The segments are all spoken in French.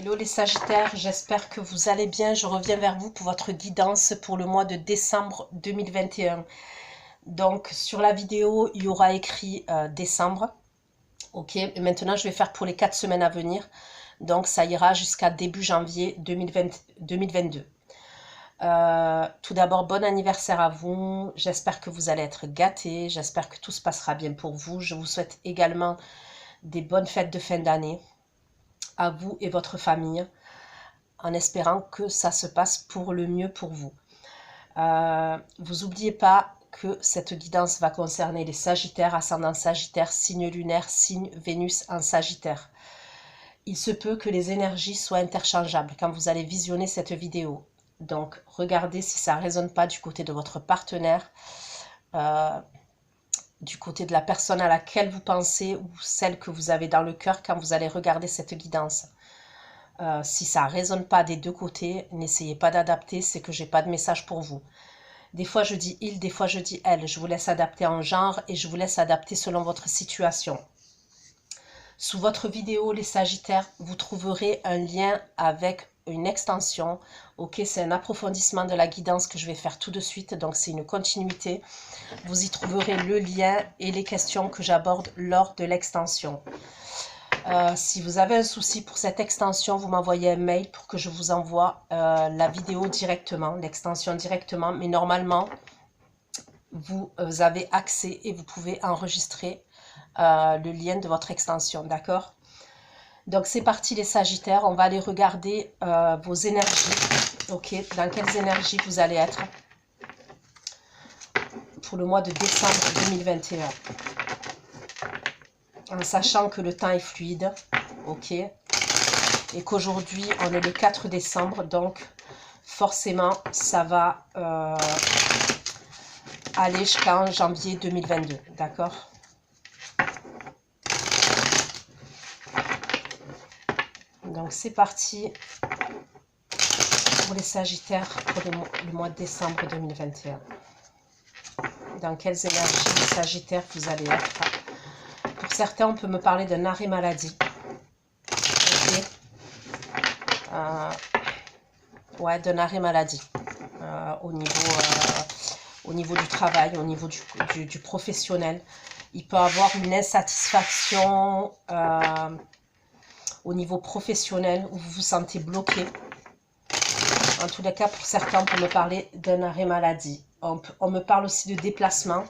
Hello les Sagittaires, j'espère que vous allez bien. Je reviens vers vous pour votre guidance pour le mois de décembre 2021. Donc sur la vidéo, il y aura écrit décembre. Ok, et maintenant je vais faire pour les 4 semaines à venir. Donc ça ira jusqu'à début janvier 2022. Tout d'abord, bon anniversaire à vous. J'espère que vous allez être gâtés. J'espère que tout se passera bien pour vous. Je vous souhaite également des bonnes fêtes de fin d'année à vous et votre famille, en espérant que ça se passe pour le mieux pour vous. Vous n'oubliez pas que cette guidance va concerner les Sagittaires, ascendant Sagittaire, signe lunaire, signe Vénus en Sagittaire. Il se peut que les énergies soient interchangeables quand vous allez visionner cette vidéo. Donc, regardez si ça ne résonne pas du côté de votre partenaire, du côté de la personne à laquelle vous pensez ou celle que vous avez dans le cœur quand vous allez regarder cette guidance. Si ça ne résonne pas des deux côtés, n'essayez pas d'adapter, c'est que j'ai pas de message pour vous. Des fois je dis il, des fois je dis elle. Je vous laisse adapter en genre et je vous laisse adapter selon votre situation. Sous votre vidéo, les Sagittaires, vous trouverez un lien avec une extension. Ok, c'est un approfondissement de la guidance que je vais faire tout de suite, donc c'est une continuité. Vous y trouverez le lien et les questions que j'aborde lors de l'extension. Si vous avez un souci pour cette extension, vous m'envoyez un mail pour que je vous envoie la vidéo directement, l'extension directement. Mais normalement, vous avez accès et vous pouvez enregistrer le lien de votre extension, d'accord? Donc c'est parti les Sagittaires, on va aller regarder vos énergies. Ok, dans quelles énergies vous allez être pour le mois de décembre 2021. En sachant que le temps est fluide, ok, et qu'aujourd'hui on est le 4 décembre, donc forcément ça va aller jusqu'en janvier 2022, d'accord? Donc c'est parti pour les Sagittaires pour le mois de décembre 2021. Dans quelles énergies les Sagittaires vous allez être? Pour certains, on peut me parler d'un arrêt maladie. Okay. Ouais, d'un arrêt maladie. Au niveau du travail, au niveau du professionnel. Il peut avoir une insatisfaction au niveau professionnel où vous vous sentez bloqué. En tous les cas, pour certains, on peut me parler d'un arrêt maladie. On me parle aussi de déplacement.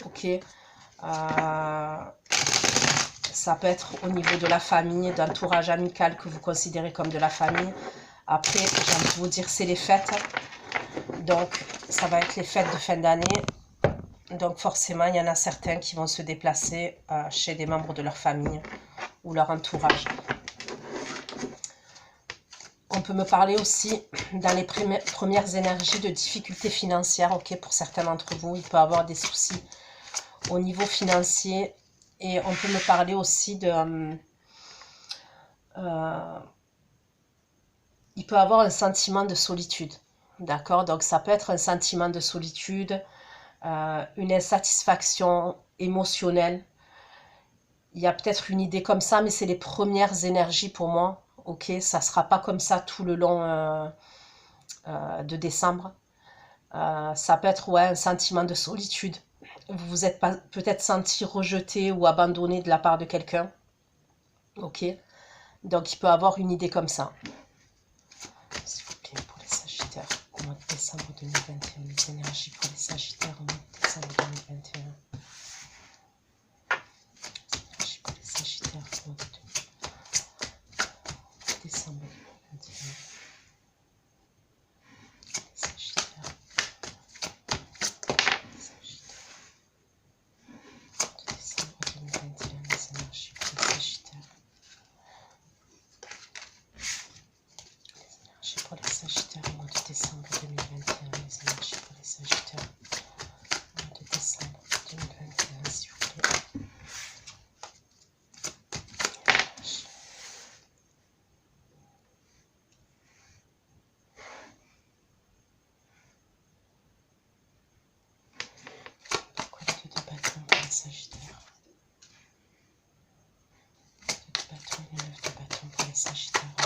Ok. Ça peut être au niveau de la famille, d'entourage amical que vous considérez comme de la famille. Après, j'ai envie de vous dire, c'est les fêtes. Donc, ça va être les fêtes de fin d'année. Donc, forcément, il y en a certains qui vont se déplacer chez des membres de leur famille ou leur entourage. On peut me parler aussi dans les premières énergies de difficultés financières. Ok, pour certains d'entre vous, il peut y avoir des soucis au niveau financier. Et on peut me parler aussi de... il peut y avoir un sentiment de solitude. D'accord? Donc ça peut être un sentiment de solitude, une insatisfaction émotionnelle. Il y a peut-être une idée comme ça, mais c'est les premières énergies pour moi. Ok, ça ne sera pas comme ça tout le long de décembre. Ça peut être ouais, un sentiment de solitude. Vous vous êtes peut-être senti rejeté ou abandonné de la part de quelqu'un. Ok, donc il peut avoir une idée comme ça. S'il vous plaît, pour les Sagittaires, au mois de décembre 2021, les énergies pour les Sagittaires au mois de décembre 2021. Les énergies pour les Sagittaires au mois de décembre 2021. Pour les Sagittaires au mois de décembre 2021, les énergies pour les Sagittaires au mois de décembre 2021, s'il vous plaît. Pourquoi les deux de bâtons pour les Sagittaires? Deux de bâtons et 9 de bâtons pour les Sagittaires.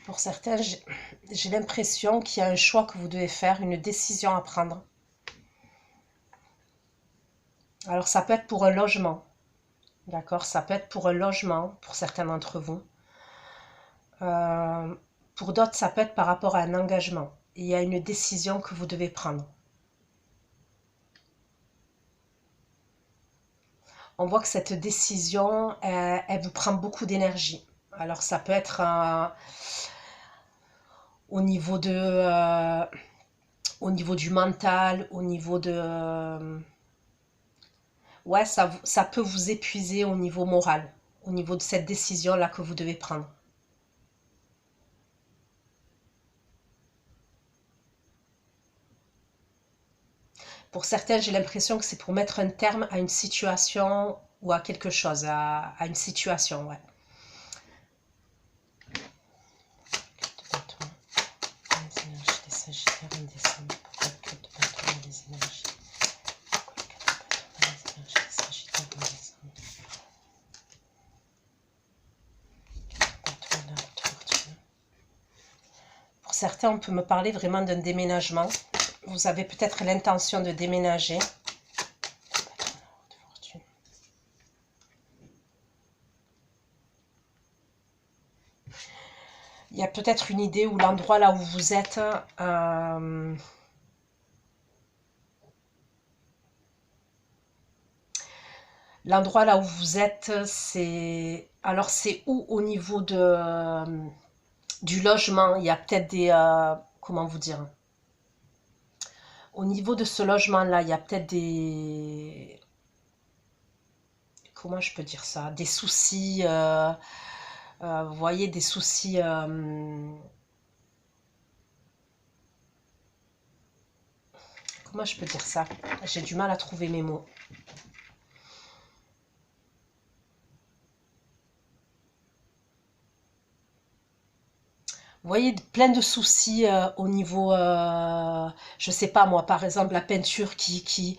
Pour certains, j'ai l'impression qu'il y a un choix que vous devez faire, une décision à prendre. Alors ça peut être pour un logement, d'accord? Ça peut être pour un logement, pour certains d'entre vous. Pour d'autres, ça peut être par rapport à un engagement. Il y a une décision que vous devez prendre. On voit que cette décision, elle vous prend beaucoup d'énergie. Alors ça peut être au niveau au niveau du mental, au niveau de... ouais, ça peut vous épuiser au niveau moral, au niveau de cette décision-là que vous devez prendre. Pour certains, j'ai l'impression que c'est pour mettre un terme à une situation ou à quelque chose, à une situation, ouais. Les énergies des Sagittaires en décembre. Pourquoi le code de bâton des énergies? Pourquoi le code de bâton des énergies des Sagittaires en décembre? Bâton de la fortune. Pour certains, on peut me parler vraiment d'un déménagement. Vous avez peut-être l'intention de déménager. Il y a peut-être une idée où l'endroit là où vous êtes, l'endroit là où vous êtes, c'est... Alors c'est où au niveau du logement? Il y a peut-être des... comment vous dire? Au niveau de ce logement-là, il y a peut-être des... Comment je peux dire ça? Des soucis... vous voyez, des soucis... comment je peux dire ça? J'ai du mal à trouver mes mots. Vous voyez, plein de soucis au niveau, je sais pas moi, par exemple la peinture il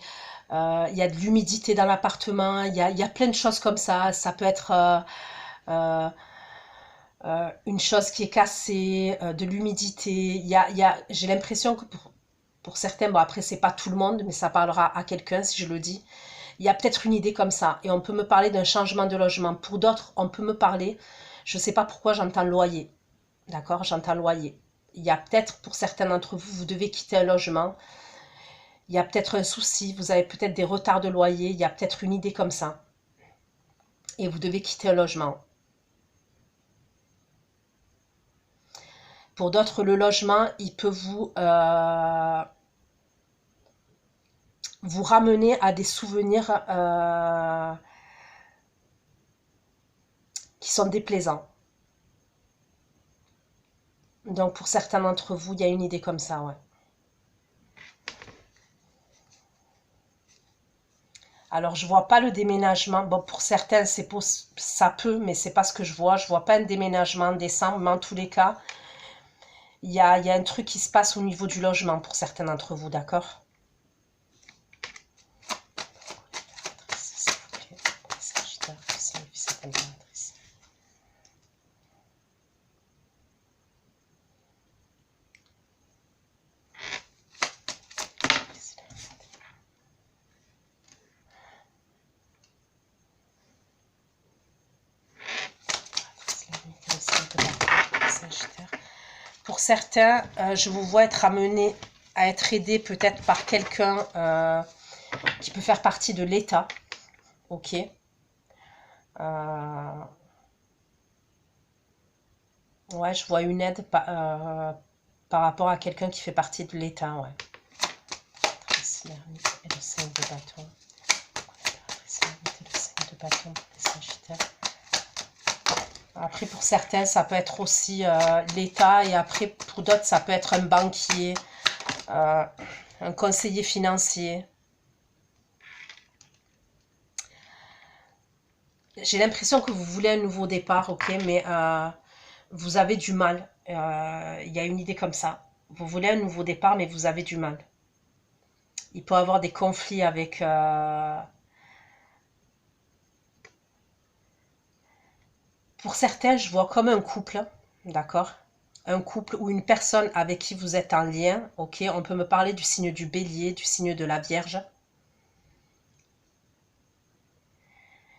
y a de l'humidité dans l'appartement, il y a plein de choses comme ça. Ça peut être euh, une chose qui est cassée, de l'humidité. J'ai l'impression que pour certains, bon après c'est pas tout le monde, mais ça parlera à quelqu'un si je le dis. Il y a peut-être une idée comme ça, et on peut me parler d'un changement de logement. Pour d'autres, on peut me parler, je sais pas pourquoi j'entends loyer. D'accord, j'entends loyer. Il y a peut-être, pour certains d'entre vous, vous devez quitter un logement. Il y a peut-être un souci, vous avez peut-être des retards de loyer, il y a peut-être une idée comme ça. Et vous devez quitter un logement. Pour d'autres, le logement, il peut vous ramener à des souvenirs qui sont déplaisants. Donc pour certains d'entre vous, il y a une idée comme ça, ouais. Alors, je vois pas le déménagement. Bon, pour certains, ça peut, mais c'est pas ce que je vois. Je vois pas un déménagement en décembre, mais en tous les cas, il y a un truc qui se passe au niveau du logement pour certains d'entre vous, d'accord? Pour certains, je vous vois être amené à être aidé peut-être par quelqu'un qui peut faire partie de l'État. Ok. Ouais, je vois une aide par rapport à quelqu'un qui fait partie de l'État, ouais. Et le 5 de bâton. Le 5 de bâton pour les Sagittaires. Après, pour certains, ça peut être aussi l'État, et après, pour d'autres, ça peut être un banquier, un conseiller financier. J'ai l'impression que vous voulez un nouveau départ, ok, mais vous avez du mal. Il y a une idée comme ça. Vous voulez un nouveau départ, mais vous avez du mal. Il peut y avoir des conflits avec... Pour certains, je vois comme un couple, d'accord? un couple ou une personne avec qui vous êtes en lien, ok? On peut me parler du signe du Bélier, du signe de la Vierge.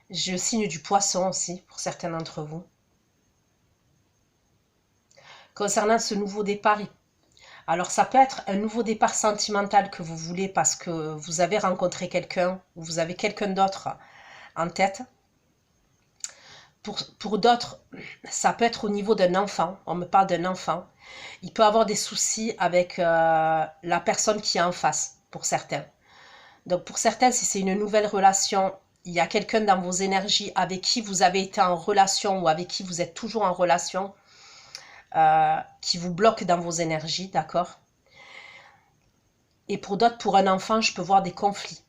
J'ai le signe du Poisson aussi, pour certains d'entre vous. Concernant ce nouveau départ, alors ça peut être un nouveau départ sentimental que vous voulez parce que vous avez rencontré quelqu'un ou vous avez quelqu'un d'autre en tête. Pour d'autres, ça peut être au niveau d'un enfant. On me parle d'un enfant. Il peut avoir des soucis avec la personne qui est en face, pour certains. Donc pour certains, si c'est une nouvelle relation, il y a quelqu'un dans vos énergies avec qui vous avez été en relation ou avec qui vous êtes toujours en relation, qui vous bloque dans vos énergies, d'accord? Et pour d'autres, pour un enfant, je peux voir des conflits,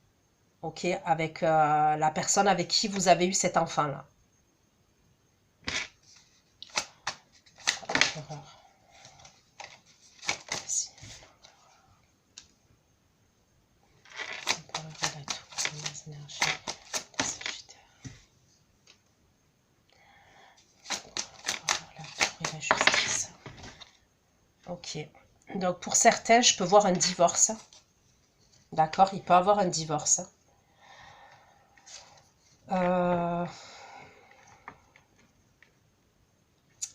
ok, avec la personne avec qui vous avez eu cet enfant-là. Ok, donc pour certains, je peux voir un divorce. D'accord, il peut avoir un divorce.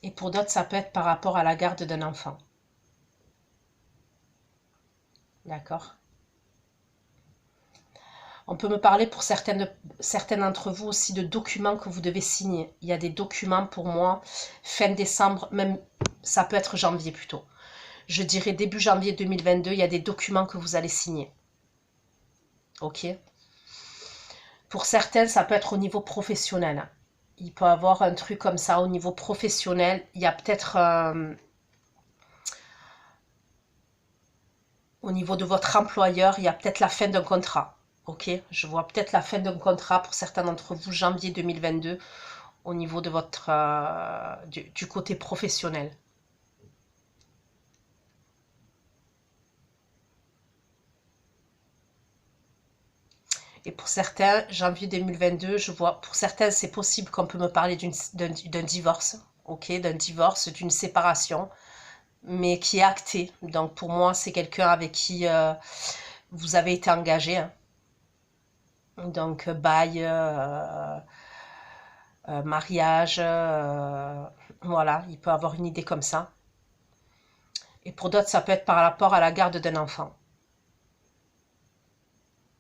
Et pour d'autres, ça peut être par rapport à la garde d'un enfant. D'accord. On peut me parler pour certains d'entre vous aussi de documents que vous devez signer. Il y a des documents pour moi, fin décembre, même ça peut être janvier plutôt. Je dirais début janvier 2022, il y a des documents que vous allez signer. Ok. Pour certains, ça peut être au niveau professionnel. Il peut y avoir un truc comme ça au niveau professionnel. Il y a peut-être au niveau de votre employeur, il y a peut-être la fin d'un contrat. Ok, je vois peut-être la fin d'un contrat pour certains d'entre vous, janvier 2022, au niveau de votre du côté professionnel. Et pour certains, janvier 2022, je vois, pour certains, c'est possible qu'on peut me parler d'un divorce, ok, d'un divorce, d'une séparation, mais qui est acté. Donc pour moi, c'est quelqu'un avec qui vous avez été engagé. Hein. Donc bail, mariage, voilà, il peut avoir une idée comme ça. Et pour d'autres, ça peut être par rapport à la garde d'un enfant.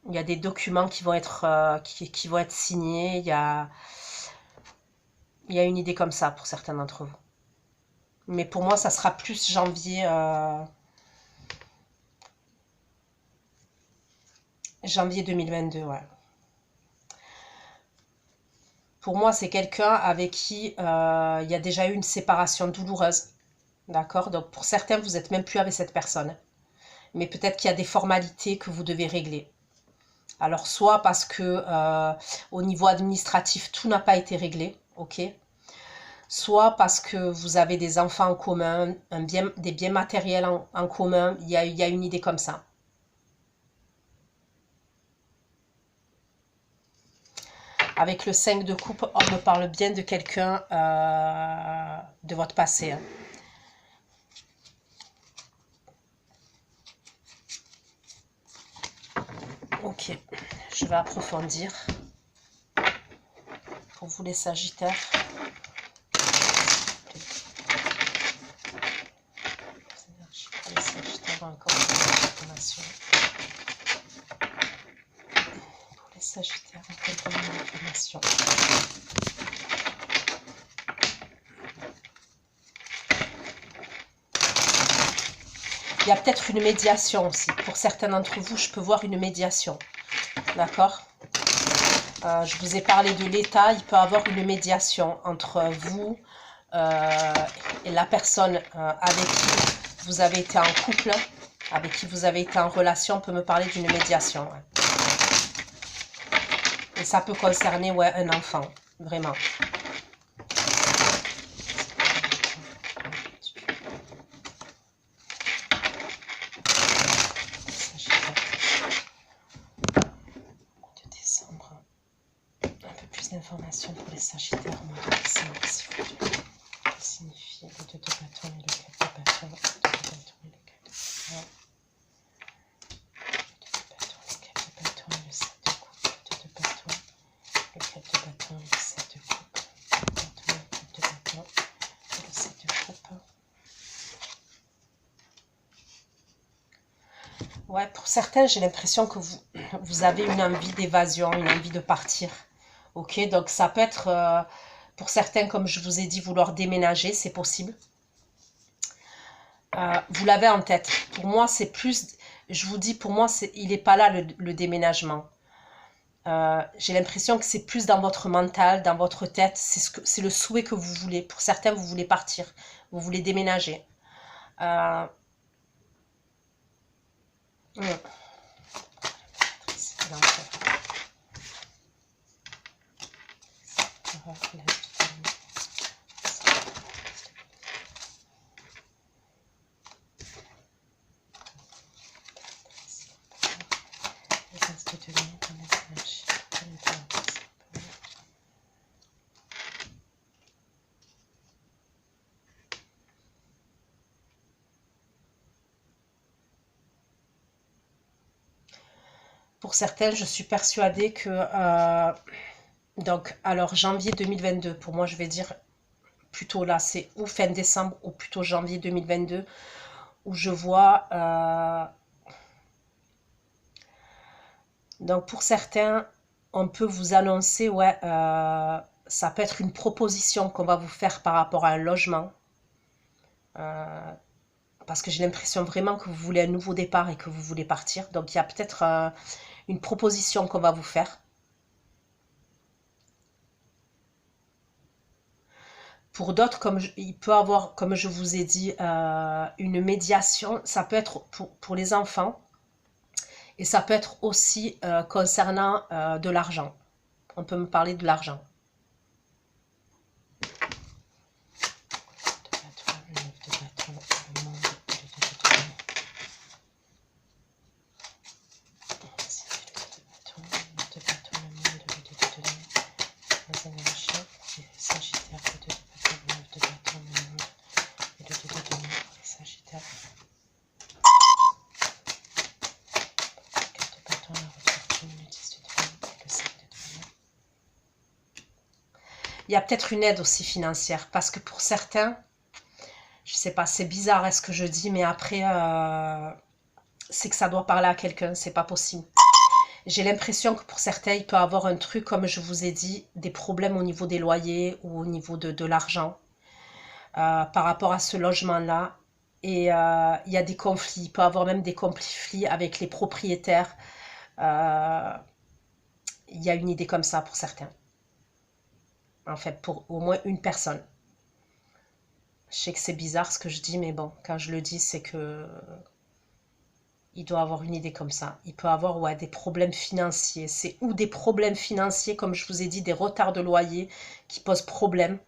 Il y a des documents qui vont être, qui vont être signés. Il y a une idée comme ça pour certains d'entre vous. Mais pour moi, ça sera plus janvier 2022, ouais. Pour moi, c'est quelqu'un avec qui il y a déjà eu une séparation douloureuse. D'accord? Donc pour certains, vous n'êtes même plus avec cette personne. Mais peut-être qu'il y a des formalités que vous devez régler. Alors soit parce que au niveau administratif, tout n'a pas été réglé, ok? Soit parce que vous avez des enfants en commun, des biens matériels en commun, il y a une idée comme ça. Avec le 5 de coupe, on me parle bien de quelqu'un de votre passé. Hein. Ok, je vais approfondir. Pour vous les Sagittaires. Pour les Sagittaires, encore des informations. Pour les Sagittaires, encore des informations. Il y a peut-être une médiation aussi. Pour certains d'entre vous, je peux voir une médiation. D'accord? Je vous ai parlé de l'État. Il peut y avoir une médiation entre vous et la personne avec qui vous avez été en couple, avec qui vous avez été en relation. On peut me parler d'une médiation. Ouais. Et ça peut concerner ouais, un enfant, vraiment. D'informations pour les Sagittaires au mois de décembre, s'il vous plaît. Que signifie le 2 de bâton et le 4 de Ouais, pour certains, j'ai l'impression que vous avez une envie d'évasion, une envie de partir. Ok, donc ça peut être, pour certains, comme je vous ai dit, vouloir déménager, c'est possible. Vous l'avez en tête. Pour moi, c'est plus, je vous dis, pour moi, il n'est pas là le déménagement. J'ai l'impression que c'est plus dans votre mental, dans votre tête. C'est le souhait que vous voulez. Pour certains, vous voulez partir, vous voulez déménager. Euh, hmm. Pour certains, je suis persuadée que donc, alors janvier 2022, pour moi, je vais dire plutôt là, c'est ou fin décembre ou plutôt janvier 2022, où je vois. Donc, pour certains, on peut vous annoncer, ouais, ça peut être une proposition qu'on va vous faire par rapport à un logement. Parce que j'ai l'impression vraiment que vous voulez un nouveau départ et que vous voulez partir. Donc, il y a peut-être une proposition qu'on va vous faire. Pour d'autres, il peut avoir, comme je vous ai dit, une médiation. Ça peut être pour les enfants et ça peut être aussi concernant de l'argent. On peut me parler de l'argent. Il y a peut-être une aide aussi financière parce que pour certains, je sais pas, c'est bizarre est ce que je dis, mais après, c'est que ça doit parler à quelqu'un, c'est pas possible. J'ai l'impression que pour certains, il peut avoir un truc, comme je vous ai dit, des problèmes au niveau des loyers ou au niveau de l'argent par rapport à ce logement-là. Et il y a des conflits, il peut y avoir même des conflits avec les propriétaires. Euh, il y a une idée comme ça pour certains. En fait, pour au moins une personne. Je sais que c'est bizarre ce que je dis, mais bon, quand je le dis, c'est que il doit avoir une idée comme ça. Il peut avoir ouais, des problèmes financiers. C'est ou des problèmes financiers, comme je vous ai dit, des retards de loyer qui posent problème,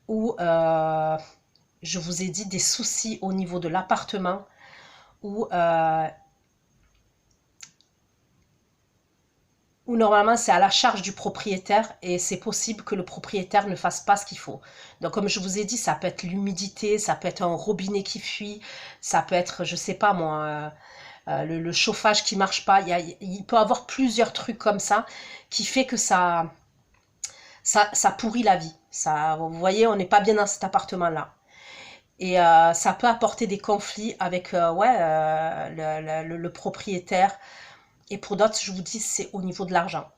ou je vous ai dit des soucis au niveau de l'appartement, ou normalement c'est à la charge du propriétaire et c'est possible que le propriétaire ne fasse pas ce qu'il faut. Donc comme je vous ai dit, ça peut être l'humidité, ça peut être un robinet qui fuit, ça peut être, je sais pas moi, le chauffage qui marche pas. Il peut y avoir plusieurs trucs comme ça qui fait que ça pourrit la vie. Ça, vous voyez, on n'est pas bien dans cet appartement-là. Et ça peut apporter des conflits avec ouais, le propriétaire. Et pour d'autres, je vous dis, c'est au niveau de l'argent.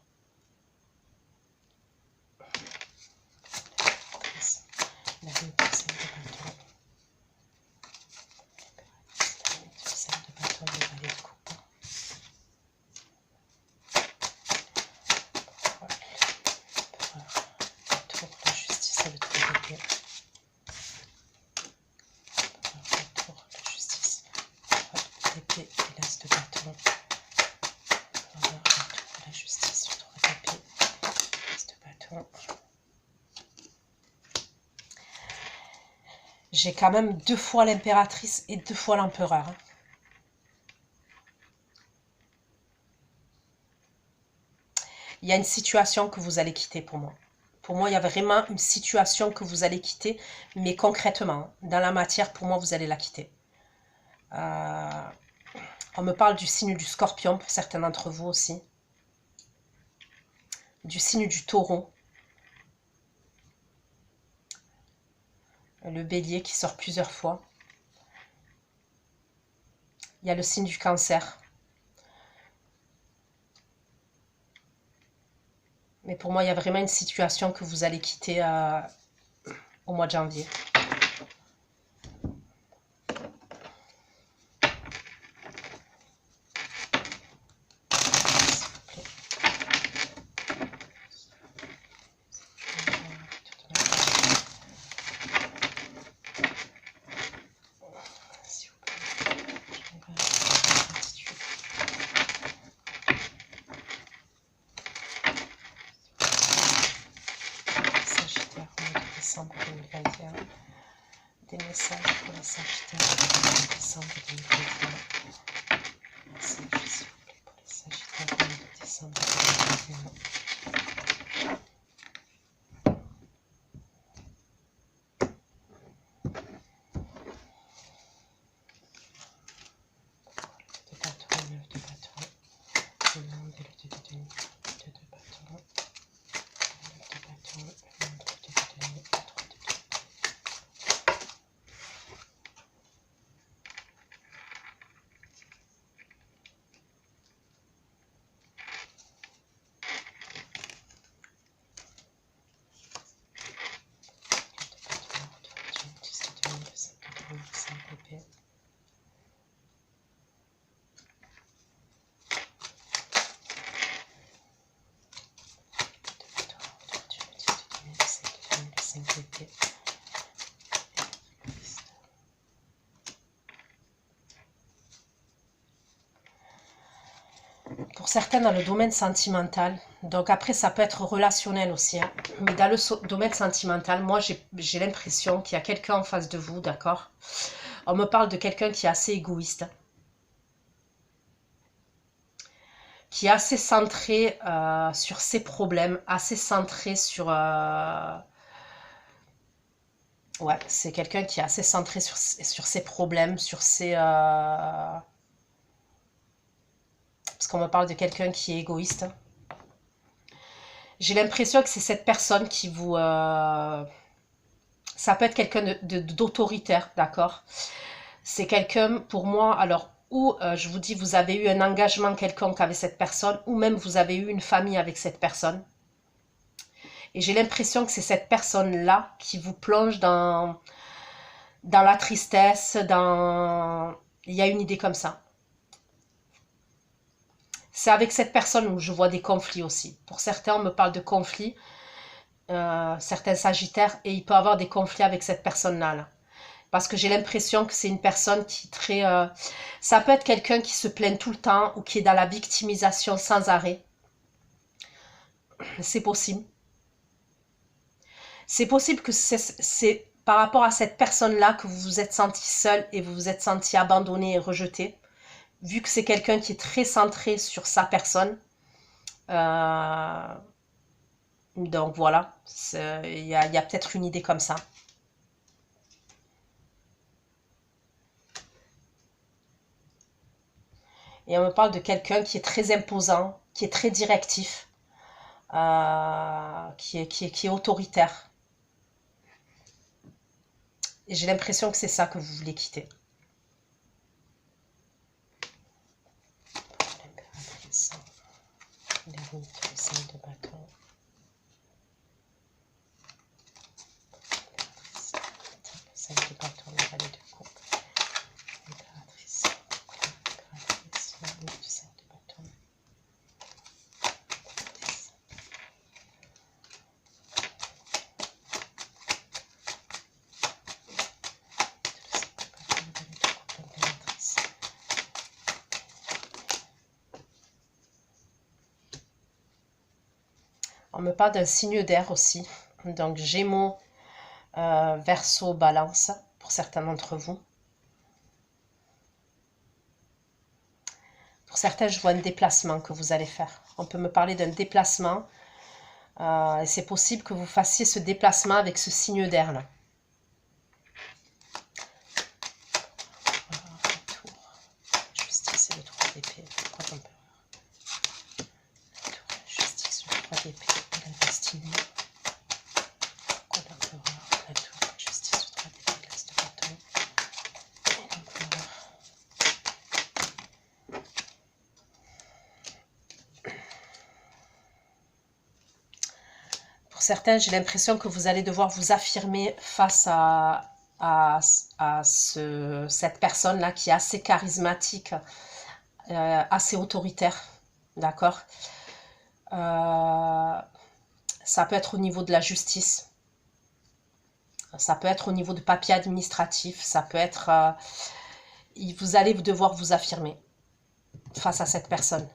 J'ai quand même 2 fois l'impératrice et 2 fois l'empereur. Il y a une situation que vous allez quitter pour moi. Pour moi, il y a vraiment une situation que vous allez quitter, mais concrètement, dans la matière, pour moi, vous allez la quitter. On me parle du signe du scorpion pour certains d'entre vous aussi. Du signe du taureau. Le bélier qui sort plusieurs fois. Il y a le signe du Cancer. Mais pour moi, il y a vraiment une situation que vous allez quitter au mois de janvier. Décembre 2021, des messages pour les Sagittaires de décembre 2021. Message s'il vous plaît pour les Sagittaires de décembre 2021. De bâton, 9 de bâton, le monde et le 2 de denier, 2 de bâton, 9 de bâton, le monde, le 2 de denier, 3 de denier. Pour certains dans le domaine sentimental, donc après ça peut être relationnel aussi, hein, mais dans le domaine sentimental, moi j'ai l'impression qu'il y a quelqu'un en face de vous, d'accord? On me parle de quelqu'un qui est assez égoïste, qui est assez centré sur ses problèmes, assez centré sur... ouais, c'est quelqu'un qui est assez centré sur ses problèmes, sur ses... parce qu'on me parle de quelqu'un qui est égoïste. J'ai l'impression que c'est cette personne qui vous... ça peut être quelqu'un d'autoritaire, d'accord? C'est quelqu'un, pour moi, alors, ou je vous dis, vous avez eu un engagement quelconque avec cette personne, ou même vous avez eu une famille avec cette personne. Et j'ai l'impression que c'est cette personne-là qui vous plonge dans la tristesse, dans... Il y a une idée comme ça. C'est avec cette personne où je vois des conflits aussi. Pour certains, on me parle de conflits, certains sagittaires, et il peut y avoir des conflits avec cette personne-là. Là. Parce que j'ai l'impression que c'est une personne qui est très... ça peut être quelqu'un qui se plaint tout le temps ou qui est dans la victimisation sans arrêt. C'est possible. C'est possible que c'est par rapport à cette personne-là que vous vous êtes senti seul et vous vous êtes senti abandonné et rejeté. Vu que c'est quelqu'un qui est très centré sur sa personne. Donc voilà, il y a peut-être une idée comme ça. Et on me parle de quelqu'un qui est très imposant, qui est très directif, qui est autoritaire. Et j'ai l'impression que c'est ça que vous voulez quitter. L'impératrice, l'ermite, le 5 de bâton. Le 5 de bâton, la vallée de coupe. L'impératrice, l'ermite, le 5 de bâton. On me parle d'un signe d'air aussi, donc Gémeaux, Verseau, Balance, pour certains d'entre vous. Pour certains, je vois un déplacement que vous allez faire. On peut me parler d'un déplacement, et c'est possible que vous fassiez ce déplacement avec ce signe d'air là. Justice et le 3 d'épée, pourquoi l'empereur? Justice, le 3 d'épée. La destinée. Pourquoi l'empereur? La tour, justice, le 3 d'épée, l'as de bâton. Et l'empereur. certains, j'ai l'impression que vous allez devoir vous affirmer face cette personne-là qui est assez charismatique, assez autoritaire, d'accord? Ça peut être au niveau de la justice, ça peut être au niveau de papier administratif, ça peut être... vous allez devoir vous affirmer face à cette personne.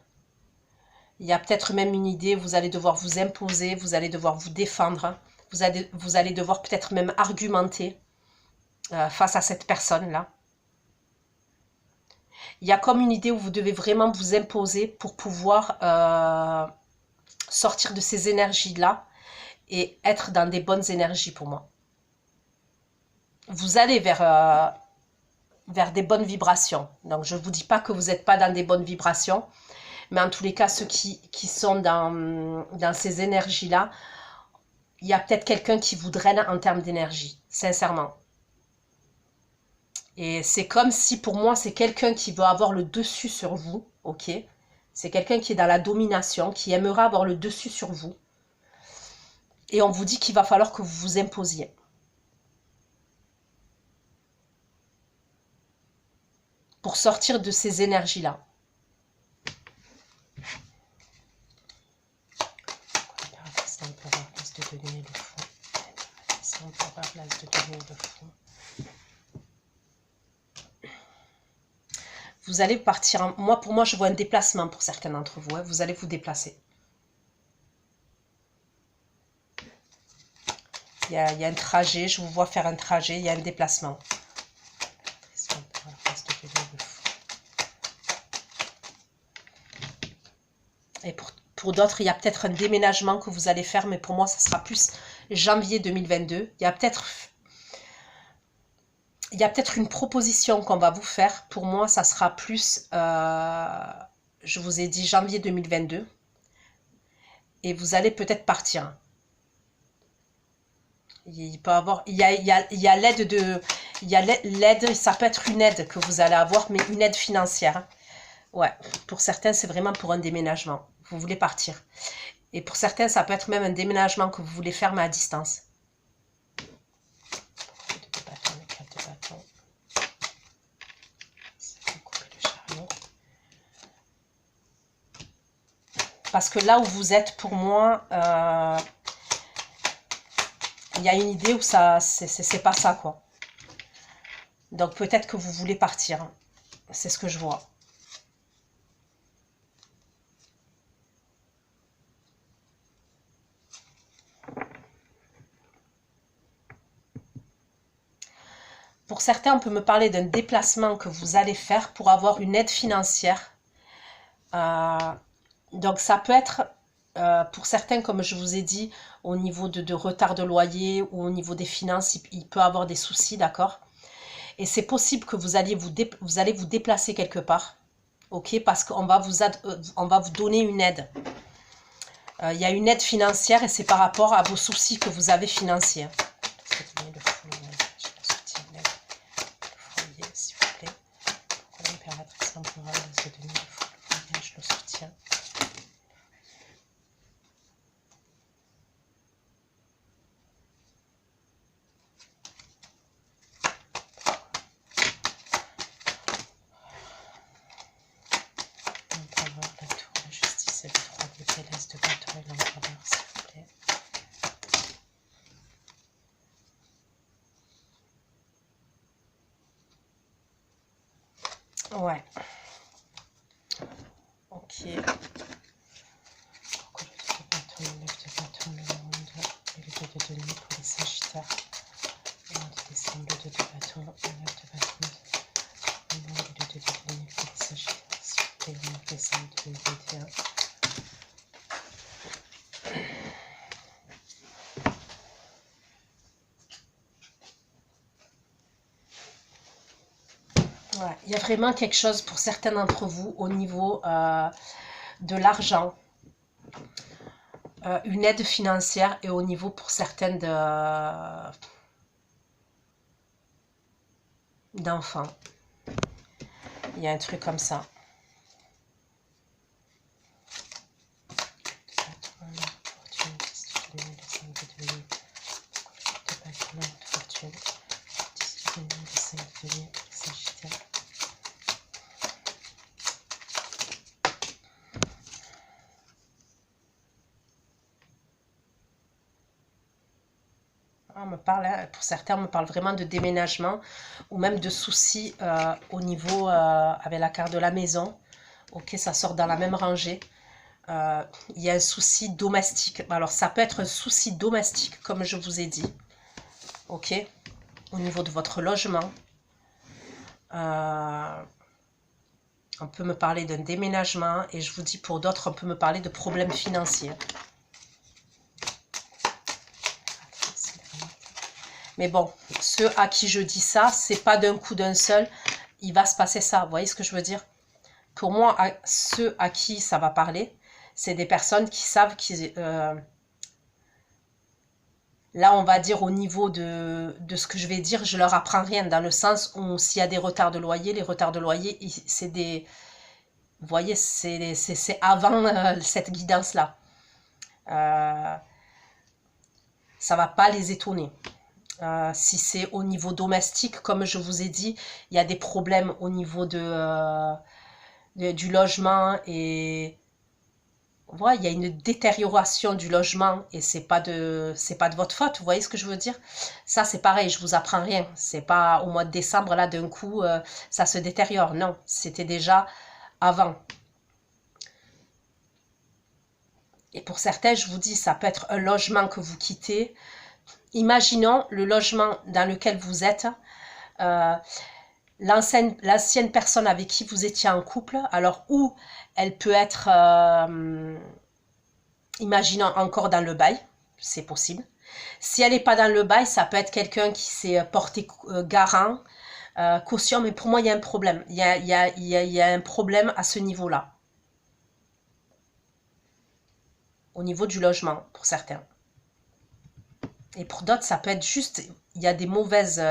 Il y a peut-être même une idée, vous allez devoir vous imposer, vous allez devoir vous défendre, vous allez devoir peut-être même argumenter face à cette personne-là. Il y a comme une idée où vous devez vraiment vous imposer pour pouvoir sortir de ces énergies-là et être dans des bonnes énergies pour moi. Vous allez vers des bonnes vibrations. Donc, je ne vous dis pas que vous n'êtes pas dans des bonnes vibrations, mais en tous les cas, ceux qui sont dans ces énergies-là, il y a peut-être quelqu'un qui vous draine en termes d'énergie, sincèrement. Et c'est comme si, pour moi, c'est quelqu'un qui veut avoir le dessus sur vous, ok? C'est quelqu'un qui est dans la domination, qui aimerait avoir le dessus sur vous. Et on vous dit qu'il va falloir que vous vous imposiez. Pour sortir de ces énergies-là. Vous allez partir, pour moi, je vois un déplacement pour certains d'entre vous. Hein. Vous allez vous déplacer. Il y a un trajet, je vous vois faire un trajet, il y a un déplacement. Et pour d'autres, il y a peut-être un déménagement que vous allez faire, mais pour moi, ça sera plus janvier 2022. Il y a peut-être une proposition qu'on va vous faire. Pour moi, ça sera plus, je vous ai dit janvier 2022. Et vous allez peut-être partir. Il peut avoir, il y a l'aide de, l'aide, ça peut être une aide que vous allez avoir, mais une aide financière. Ouais, pour certains, c'est vraiment pour un déménagement. Vous voulez partir. Et pour certains, ça peut être même un déménagement que vous voulez faire, mais à distance. Parce que là où vous êtes, pour moi, il y a une idée où ça, c'est pas ça, quoi. Donc peut-être que vous voulez partir. C'est ce que je vois. Pour certains, on peut me parler d'un déplacement que vous allez faire pour avoir une aide financière. Donc ça peut être, pour certains, comme je vous ai dit, au niveau de retard de loyer ou au niveau des finances, il peut avoir des soucis, d'accord? Et c'est possible que vous allez vous déplacer quelque part, ok? Parce qu'on va vous donner une aide. Il y a une aide financière et c'est par rapport à vos soucis que vous avez financiers. Ouais. Ok. Pour les Sagittaires. Ouais, il y a vraiment quelque chose pour certains d'entre vous au niveau de l'argent, une aide financière et au niveau pour certaines d'enfants. Il y a un truc comme ça. On me parle, pour certains, on me parle vraiment de déménagement ou même de soucis au niveau avec la carte de la maison. Ok, ça sort dans la même rangée. Il y a un souci domestique. Alors, ça peut être un souci domestique, comme je vous ai dit. Ok, au niveau de votre logement. On peut me parler d'un déménagement. Et je vous dis, pour d'autres, on peut me parler de problèmes financiers. Mais bon, ceux à qui je dis ça, c'est pas d'un coup d'un seul. Il va se passer ça. Vous voyez ce que je veux dire? Pour moi, ceux à qui ça va parler, c'est des personnes qui savent qu'ils... là, on va dire au niveau de ce que je vais dire, je leur apprends rien. Dans le sens où s'il y a des retards de loyer, les retards de loyer, c'est des... Vous voyez, c'est avant cette guidance-là. Ça va pas les étonner. Si c'est au niveau domestique, comme je vous ai dit, il y a des problèmes au niveau du logement et voilà, il y a une détérioration du logement et c'est pas de votre faute. Vous voyez ce que je veux dire? Ça, c'est pareil, je vous apprends rien. C'est pas au mois de décembre, là, d'un coup, ça se détériore. Non, c'était déjà avant. Et pour certains, je vous dis, ça peut être un logement que vous quittez. Imaginons le logement dans lequel vous êtes. L'ancienne personne avec qui vous étiez en couple, alors où elle peut être, imaginons encore dans le bail, c'est possible. Si elle n'est pas dans le bail, ça peut être quelqu'un qui s'est porté garant, caution, mais pour moi, il y a un problème. Il y a un problème à ce niveau-là. Au niveau du logement, pour certains. Et pour d'autres, ça peut être juste, il y a des mauvaises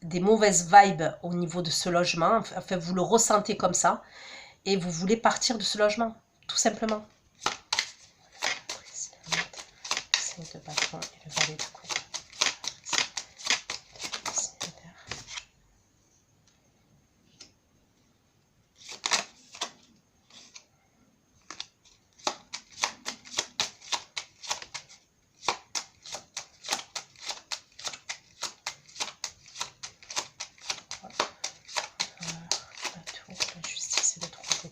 vibes au niveau de ce logement. Enfin, vous le ressentez comme ça. Et vous voulez partir de ce logement, tout simplement. De bâton et le valet de coupe. La justice et le 3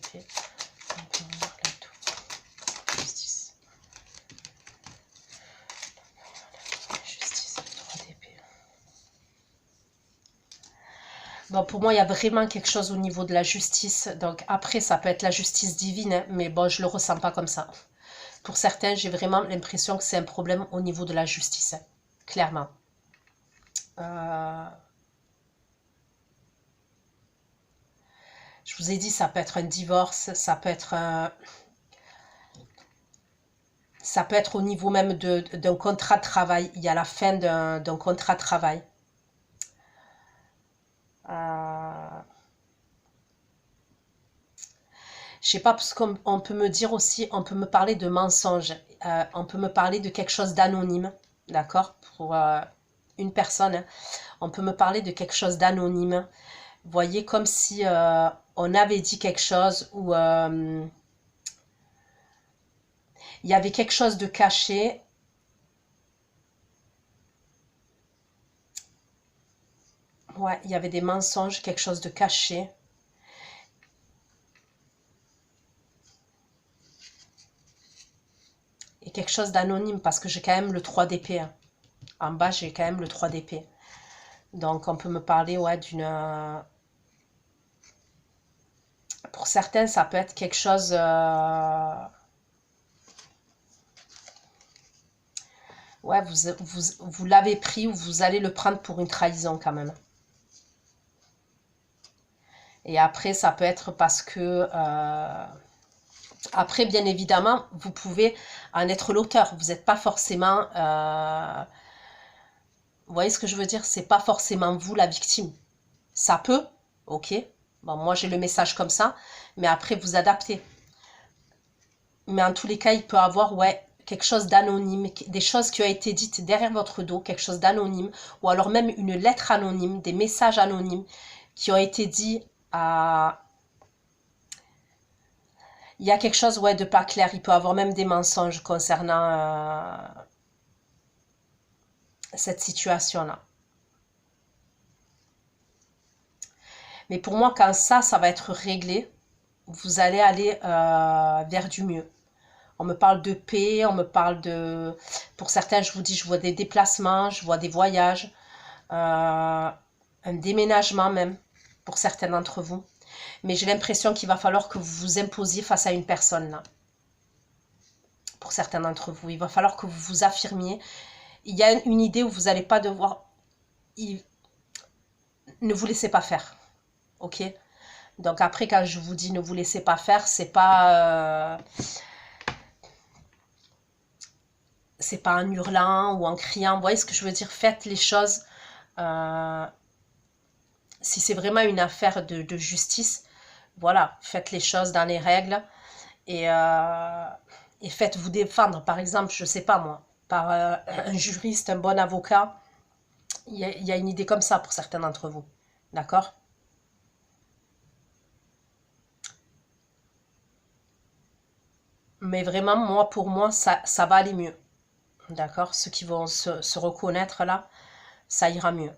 d'épée. Bon, pour moi, il y a vraiment quelque chose au niveau de la justice. Donc après, ça peut être la justice divine, hein, mais bon, je ne le ressens pas comme ça. Pour certains, j'ai vraiment l'impression que c'est un problème au niveau de la justice, hein, clairement. Je vous ai dit, ça peut être un divorce, ça peut être au niveau même d'un contrat de travail. Il y a la fin d'un contrat de travail. Je sais pas, parce qu'on peut me dire aussi, on peut me parler de mensonges, on peut me parler de quelque chose d'anonyme, d'accord? Pour une personne, hein. On peut me parler de quelque chose d'anonyme. Vous voyez, comme si on avait dit quelque chose ou il y avait quelque chose de caché. Ouais, il y avait des mensonges, quelque chose de caché. Et quelque chose d'anonyme, parce que j'ai quand même le 3 d'épée. Hein. En bas, j'ai quand même le 3 d'épée. Donc, on peut me parler, ouais, d'une... Pour certains, ça peut être quelque chose... Ouais, vous l'avez pris ou vous allez le prendre pour une trahison quand même. Et après, ça peut être parce que... Après, bien évidemment, vous pouvez en être l'auteur. Vous n'êtes pas forcément... Vous voyez ce que je veux dire? C'est pas forcément vous la victime. Ça peut, ok. Bon, moi, j'ai le message comme ça. Mais après, vous adaptez. Mais en tous les cas, il peut avoir, ouais, quelque chose d'anonyme, des choses qui ont été dites derrière votre dos, quelque chose d'anonyme, ou alors même une lettre anonyme, des messages anonymes qui ont été dits à... Il y a quelque chose, ouais, de pas clair. Il peut y avoir même des mensonges concernant cette situation-là. Mais pour moi, quand ça va être réglé, vous allez aller vers du mieux. On me parle de paix, on me parle de... Pour certains, je vous dis, je vois des déplacements, je vois des voyages, un déménagement même, pour certains d'entre vous. Mais j'ai l'impression qu'il va falloir que vous vous imposiez face à une personne, là. Pour certains d'entre vous, il va falloir que vous vous affirmiez. Il y a une idée où vous n'allez pas devoir... Ne vous laissez pas faire, ok? Donc après, quand je vous dis ne vous laissez pas faire, c'est pas en hurlant ou en criant. Vous voyez ce que je veux dire? Faites les choses. Si c'est vraiment une affaire de justice, voilà, faites les choses dans les règles et faites-vous défendre. Par exemple, je sais pas moi, par un juriste, un bon avocat. Il y a une idée comme ça pour certains d'entre vous. D'accord? Mais vraiment, moi, pour moi, ça va aller mieux. D'accord? Ceux qui vont se reconnaître là, ça ira mieux.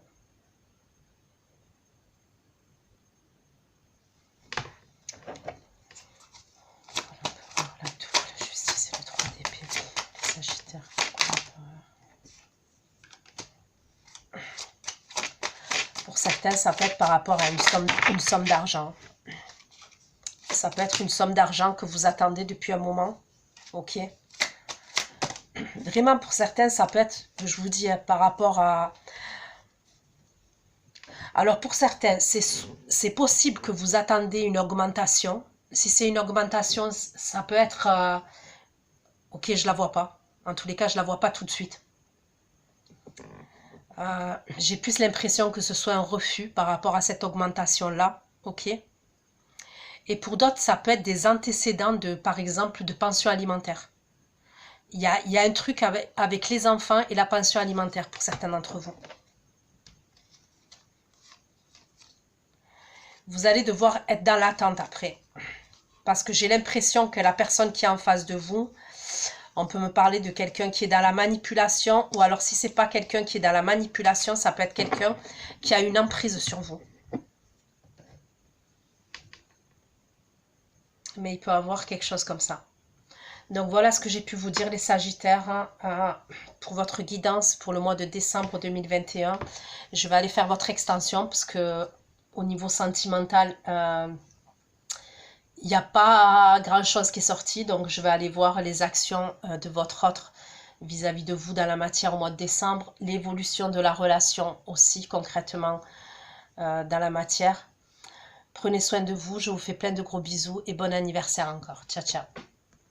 La tour, la justice et le 3 d'épée, les sagittaires. Pour certains, ça peut être par rapport à une somme d'argent. Ça peut être une somme d'argent que vous attendez depuis un moment. Ok? Vraiment, pour certains, ça peut être, je vous dis, par rapport à... Alors, pour certains, c'est possible que vous attendez une augmentation. Si c'est une augmentation, ça peut être... ok, je la vois pas. En tous les cas, je la vois pas tout de suite. J'ai plus l'impression que ce soit un refus par rapport à cette augmentation-là. Ok? Et pour d'autres, ça peut être des antécédents de, par exemple, de pension alimentaire. Il y a un truc avec les enfants et la pension alimentaire pour certains d'entre vous. Vous allez devoir être dans l'attente après. Parce que j'ai l'impression que la personne qui est en face de vous, on peut me parler de quelqu'un qui est dans la manipulation, ou alors si c'est pas quelqu'un qui est dans la manipulation, ça peut être quelqu'un qui a une emprise sur vous. Mais il peut avoir quelque chose comme ça. Donc voilà ce que j'ai pu vous dire les Sagittaires pour votre guidance pour le mois de décembre 2021. Je vais aller faire votre extension parce que au niveau sentimental, il n'y a pas grand chose qui est sorti. Donc je vais aller voir les actions de votre autre vis-à-vis de vous dans la matière au mois de décembre. L'évolution de la relation aussi concrètement dans la matière. Prenez soin de vous, je vous fais plein de gros bisous et bon anniversaire encore. Ciao, ciao.